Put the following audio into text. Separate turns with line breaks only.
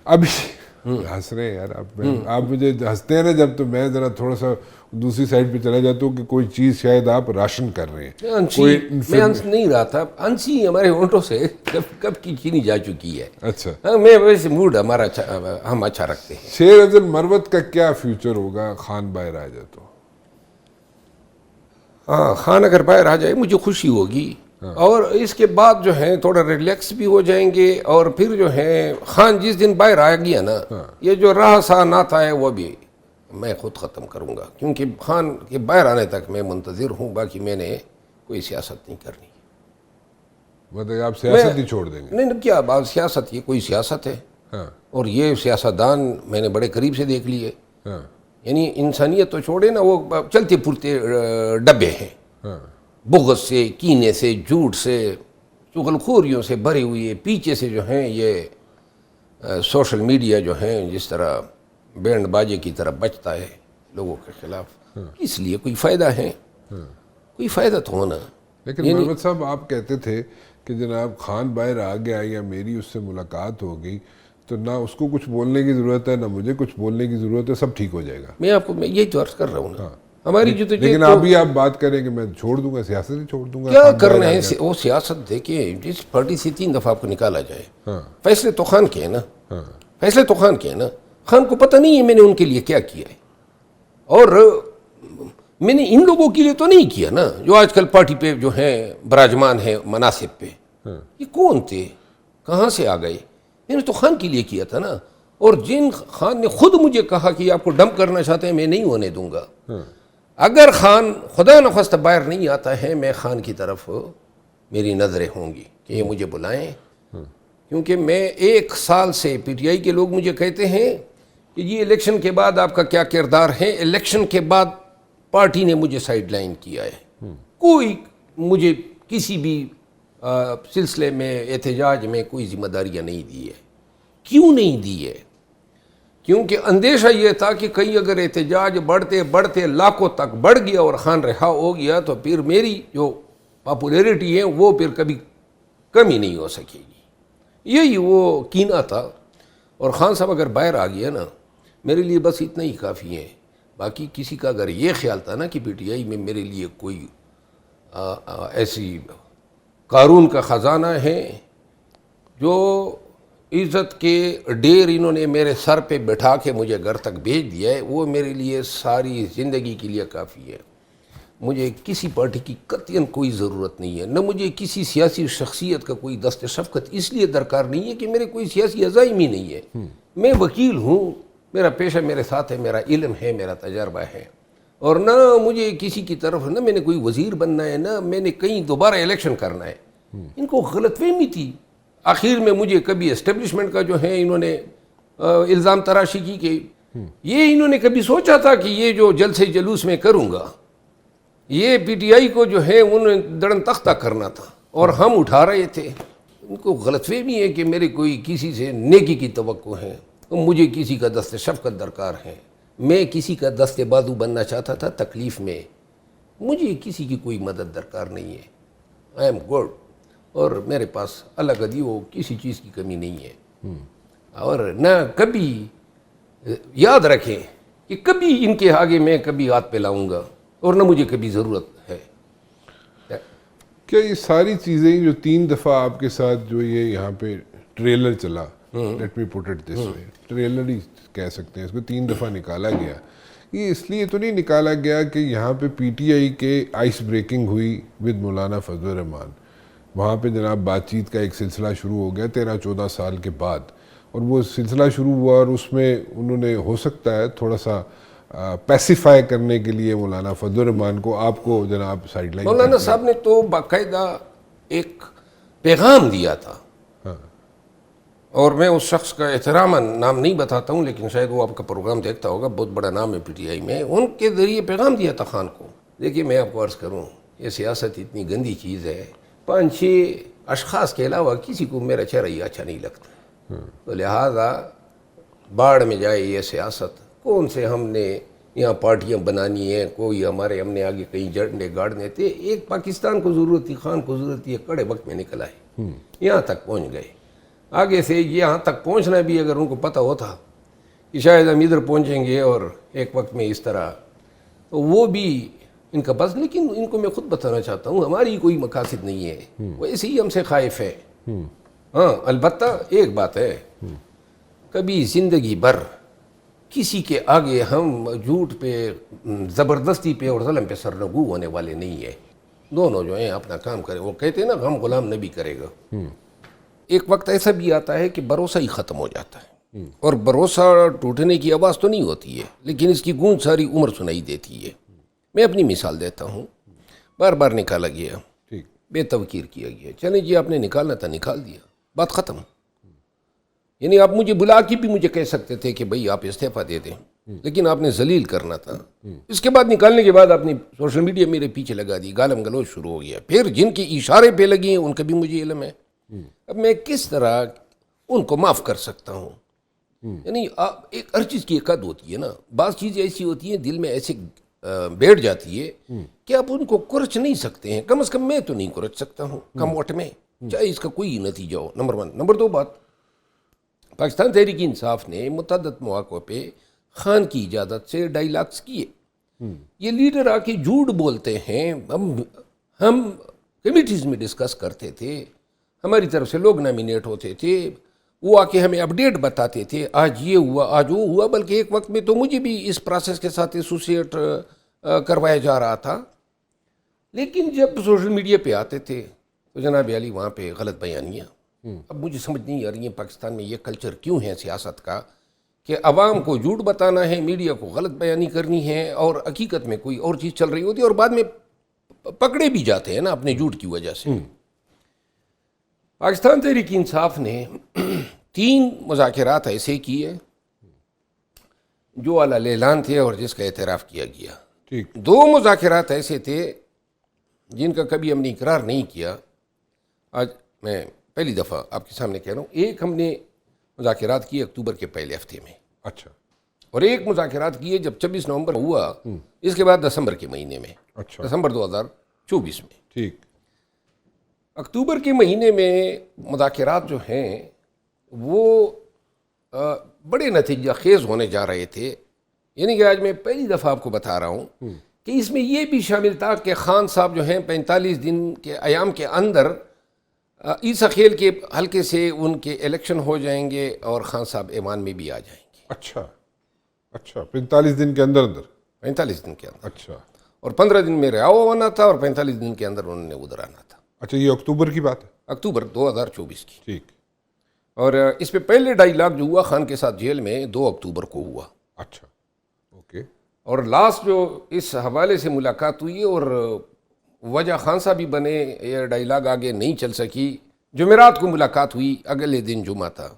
ابھی ہنس رہے ہیں یار آپ مجھے ہنستے ہیں نا جب، تو میں ذرا تھوڑا سا دوسری سائڈ پہ چلا جاتا ہوں کہ کوئی چیز شاید آپ راشن کر رہے ہیں.
میں ہنس نہیں رہا تھا، ہنسی ہمارے ہونٹوں سے کب کی چھینی جا چکی ہے.
اچھا
میں ویسے موڈ ہمارا ہم اچھا رکھتے ہیں.
شیر افضل مروت کا کیا فیوچر ہوگا خان باہر آ جائے تو؟
ہاں، خان اگر باہر آ جائے مجھے خوشی ہوگی، اور اس کے بعد جو ہے تھوڑا ریلیکس بھی ہو جائیں گے. اور پھر جو ہے خان جس دن باہر آ گیا نا، یہ جو راہ سا نہ تھا ہے وہ بھی میں خود ختم کروں گا، کیونکہ خان کے باہر آنے تک میں منتظر ہوں. باقی میں نے کوئی سیاست نہیں کرنی.
مطلب آپ سیاست ہی چھوڑ دیں گے؟
نہیں کیا بات سیاست، یہ کوئی سیاست ہے؟ اور یہ سیاستدان میں نے بڑے قریب سے دیکھ لیے. یعنی انسانیت تو چھوڑے نا، وہ چلتے پھرتے ڈبے ہیں، بغض سے، کینے سے، جھوٹ سے، چغل خوریوں سے بھری ہوئی ہے. پیچھے سے جو ہیں یہ سوشل میڈیا جو ہیں جس طرح بینڈ باجے کی طرح بجتا ہے لوگوں کے خلاف. اس لیے کوئی فائدہ ہے؟ کوئی فائدہ تو ہونا.
لیکن محمد صاحب آپ کہتے تھے کہ جناب خان باہر آ گیا یا میری اس سے ملاقات ہو گئی تو نہ اس کو کچھ بولنے کی ضرورت ہے نہ مجھے کچھ بولنے کی ضرورت ہے، سب ٹھیک ہو جائے گا.
میں آپ کو یہی تو عرض کر رہا ہوں نا. ہماری
لیکن ابھی آپ بات کریں کہ میں چھوڑ دوں گا سیاست ہی چھوڑ دوں گا.
کیا کرنا ہے وہ سیاست؟ دیکھیں جس پارٹی سے 3 دفعہ آپ کو نکالا جائے، فیصلے تو خان کے ہیں نا. فیصلے تو خان کے ہیں نا. خان کو پتہ نہیں ہے میں نے ان کے لیے کیا کیا ہے، اور میں نے ان لوگوں کے لیے تو نہیں کیا نا جو آج کل پارٹی پہ جو ہیں براجمان ہیں مناصب پہ. یہ کون تھے، کہاں سے آ گئے؟ میں نے تو خان کے لیے کیا تھا نا. اور جن خان نے خود مجھے کہا کہ آپ کو ڈمپ کرنا چاہتے ہیں، میں نہیں ہونے دوں گا. اگر خان خدا نخواستہ باہر نہیں آتا ہے، میں خان کی طرف میری نظریں ہوں گی کہ یہ مجھے بلائیں. کیونکہ میں 1 سال سے پی ٹی آئی کے لوگ مجھے کہتے ہیں کہ یہ الیکشن کے بعد آپ کا کیا کردار ہے. الیکشن کے بعد پارٹی نے مجھے سائیڈ لائن کیا ہے. کوئی مجھے کسی بھی سلسلے میں احتجاج میں کوئی ذمہ داریاں نہیں دی ہے. کیوں نہیں دی ہے؟ کیونکہ اندیشہ یہ تھا کہ کہیں اگر احتجاج بڑھتے بڑھتے لاکھوں تک بڑھ گیا اور خان رہا ہو گیا تو پھر میری جو پاپولیرٹی ہے وہ پھر کبھی کم ہی نہیں ہو سکے گی. یہی وہ کینہ تھا. اور خان صاحب اگر باہر آ گیا نا، میرے لیے بس اتنا ہی کافی ہے. باقی کسی کا اگر یہ خیال تھا نا کہ پی ٹی آئی میں میرے لیے کوئی ایسی قارون کا خزانہ ہے جو عزت کے ڈیر انہوں نے میرے سر پہ بٹھا کے مجھے گھر تک بھیج دیا ہے، وہ میرے لیے ساری زندگی کے لیے کافی ہے. مجھے کسی پارٹی کی قطعاً کوئی ضرورت نہیں ہے، نہ مجھے کسی سیاسی شخصیت کا کوئی دست شفقت اس لیے درکار نہیں ہے کہ میرے کوئی سیاسی عزائم ہی نہیں ہے. میں وکیل ہوں، میرا پیشہ میرے ساتھ ہے، میرا علم ہے، میرا تجربہ ہے. اور نہ مجھے کسی کی طرف، نہ میں نے کوئی وزیر بننا ہے، نہ میں نے کہیں دوبارہ الیکشن کرنا ہے. ان کو غلط فہمی تھی. آخر میں مجھے کبھی اسٹیبلشمنٹ کا جو ہے انہوں نے الزام تراشی کی کہ یہ انہوں نے کبھی سوچا تھا کہ یہ جو جلسے جلوس میں کروں گا یہ پی ٹی آئی کو جو ہے انہوں نے دڑن تختہ کرنا تھا اور ہم اٹھا رہے تھے. ان کو غلط فہمی ہے کہ میرے کوئی کسی سے نیکی کی توقع ہے، مجھے کسی کا دست شفقت درکار ہے. میں کسی کا دست بازو بننا چاہتا تھا تکلیف میں. مجھے کسی کی کوئی مدد درکار نہیں ہے. آئی ایم گڈ، اور میرے پاس اللہ کا دیو کسی چیز کی کمی نہیں ہے. اور نہ کبھی یاد رکھیں کہ کبھی ان کے آگے میں کبھی ہاتھ پھیلاؤں گا، اور نہ مجھے کبھی ضرورت ہے.
کیا یہ ساری چیزیں جو 3 دفعہ آپ کے ساتھ جو یہ یہاں پہ ٹریلر چلا، let me put it this way, trailer ہی کہہ سکتے ہیں اس کو، 3 دفعہ نکالا گیا، یہ اس لیے تو نہیں نکالا گیا کہ یہاں پہ پی ٹی آئی کے آئس بریکنگ ہوئی ود مولانا فضل الرحمان، وہاں پہ جناب بات چیت کا ایک سلسلہ شروع ہو گیا 13-14 سال کے بعد، اور وہ سلسلہ شروع ہوا اور اس میں انہوں نے ہو سکتا ہے تھوڑا سا پیسیفائی کرنے کے لیے مولانا فضل الرحمان کو آپ کو جناب سائڈ لائن.
مولانا صاحب نے تو باقاعدہ ایک پیغام دیا تھا، اور میں اس شخص کا احتراماً نام نہیں بتاتا ہوں لیکن شاید وہ آپ کا پروگرام دیکھتا ہوگا، بہت بڑا نام ہے پی ٹی آئی میں. ان کے ذریعے پیغام دیا تھا خان کو. دیکھیے میں آپ کو عرض کروں، یہ سیاست اتنی گندی چیز ہے، 5-6 اشخاص کے علاوہ کسی کو میرا چہرہ ہی اچھا نہیں لگتا. تو لہٰذا باڑ میں جائے یہ سیاست. کون سے ہم نے یہاں پارٹیاں بنانی ہیں، کوئی ہمارے ہم نے آگے کہیں جھنڈے گاڑنے تھے. ایک پاکستان کو ضرورت تھی، خان کو ضرورت تھی، کڑے وقت میں نکل آئے، یہاں تک پہنچ گئے. آگے سے یہاں تک پہنچنا بھی اگر ان کو پتہ ہوتا کہ شاید ہم ادھر پہنچیں گے اور ایک وقت میں اس طرح، تو وہ بھی ان کا بس. لیکن ان کو میں خود بتانا چاہتا ہوں ہماری کوئی مقاصد نہیں ہے، وہ ایسے ہی ہم سے خائف ہے. ہاں البتہ ایک بات ہے، کبھی زندگی بھر کسی کے آگے ہم جھوٹ پہ، زبردستی پہ اور ظلم پہ سرنگو ہونے والے نہیں ہیں. دونوں جو ہیں اپنا کام کریں. وہ کہتے ہیں نا غم غلام نبی کرے گا. ایک وقت ایسا بھی آتا ہے کہ بھروسہ ہی ختم ہو جاتا ہے، اور بھروسہ ٹوٹنے کی آواز تو نہیں ہوتی ہے لیکن اس کی گونج ساری عمر سنائی دیتی ہے. میں اپنی مثال دیتا ہوں. بار بار نکالا گیا،
ٹھیک،
بے توقیر کیا گیا، چلیں جی آپ نے نکالنا تھا نکال دیا، بات ختم. یعنی آپ مجھے بلا کے بھی مجھے کہہ سکتے تھے کہ بھئی آپ استعفیٰ دے دیں، لیکن آپ نے ذلیل کرنا تھا. اس کے بعد نکالنے کے بعد آپ نے سوشل میڈیا میرے پیچھے لگا دی، گالم گلوچ شروع ہو گیا. پھر جن کے اشارے پہ لگی ہیں ان کا بھی مجھے علم ہے. اب میں کس طرح ان کو معاف کر سکتا ہوں؟ یعنی ایک ہر چیز کی ایک حد ہوتی ہے نا. بعض چیزیں ایسی ہوتی ہیں دل میں ایسے بیٹھ جاتی ہے کہ آپ ان کو کرچ نہیں سکتے ہیں. کم از کم میں تو نہیں کرچ سکتا ہوں کم وقت میں، چاہے اس کا کوئی نتیجہ ہو. نمبر 1. نمبر 2 بات، پاکستان تحریک انصاف نے متعدد مواقع پہ خان کی اجازت سے ڈائیلاگس کیے. یہ لیڈر آ کے جھوٹ بولتے ہیں. ہم کمیٹیز میں ڈسکس کرتے تھے، ہماری طرف سے لوگ نامینیٹ ہوتے تھے، وہ آ کے ہمیں اپڈیٹ بتاتے تھے، آج یہ ہوا آج وہ ہوا. بلکہ ایک وقت میں تو مجھے بھی اس پروسیس کے ساتھ ایسوسیٹ کروایا جا رہا تھا. لیکن جب سوشل میڈیا پہ آتے تھے تو جناب علی وہاں پہ غلط بیانیاں. اب مجھے سمجھ نہیں آ رہی ہے پاکستان میں یہ کلچر کیوں ہے سیاست کا کہ عوام کو جھوٹ بتانا ہے، میڈیا کو غلط بیانی کرنی ہے، اور حقیقت میں کوئی اور چیز چل رہی ہوتی ہے اور بعد میں پکڑے بھی جاتے ہیں نا اپنے جھوٹ کی وجہ سے. پاکستان تحریک انصاف نے 3 مذاکرات ایسے کیے جو اعلیٰ اعلان تھے اور جس کا اعتراف کیا گیا.
ٹھیک،
2 مذاکرات ایسے تھے جن کا کبھی ہم نے اقرار نہیں کیا. آج میں پہلی دفعہ آپ کے سامنے کہہ رہا ہوں. ایک ہم نے مذاکرات کیے اکتوبر کے پہلے ہفتے میں،
اچھا،
اور ایک مذاکرات کیے جب 26 نومبر ہوا، اس کے بعد دسمبر کے مہینے میں،
اچھا،
دسمبر 2024 میں.
ٹھیک،
اکتوبر کے مہینے میں مذاکرات جو ہیں وہ بڑے نتیجہ خیز ہونے جا رہے تھے. یعنی کہ آج میں پہلی دفعہ آپ کو بتا رہا ہوں کہ اس میں یہ بھی شامل تھا کہ خان صاحب جو ہیں 45 دن کے ایام کے اندر عیسیٰ خیل کے حلقے سے ان کے الیکشن ہو جائیں گے اور خان صاحب ایوان میں بھی آ جائیں گے.
اچھا، اچھا، 45 دن کے اندر
45 دن کے اندر،
اچھا،
اور 15 دن میں رہاؤ ہونا تھا اور 45 دن کے اندر انہوں نے ادھر آنا تھا.
اچھا، یہ اکتوبر کی بات ہے.
اکتوبر 2024 کی.
ٹھیک،
اور اس پہ پہلے ڈائیلاگ جو ہوا خان کے ساتھ جیل میں 2 اکتوبر کو ہوا.
اچھا، اوکے،
اور لاسٹ جو اس حوالے سے ملاقات ہوئی اور وجہ خان صاحب بھی بنے، یہ ڈائیلاگ آگے نہیں چل سکی. جمعرات کو ملاقات ہوئی، اگلے دن جمعہ تھا.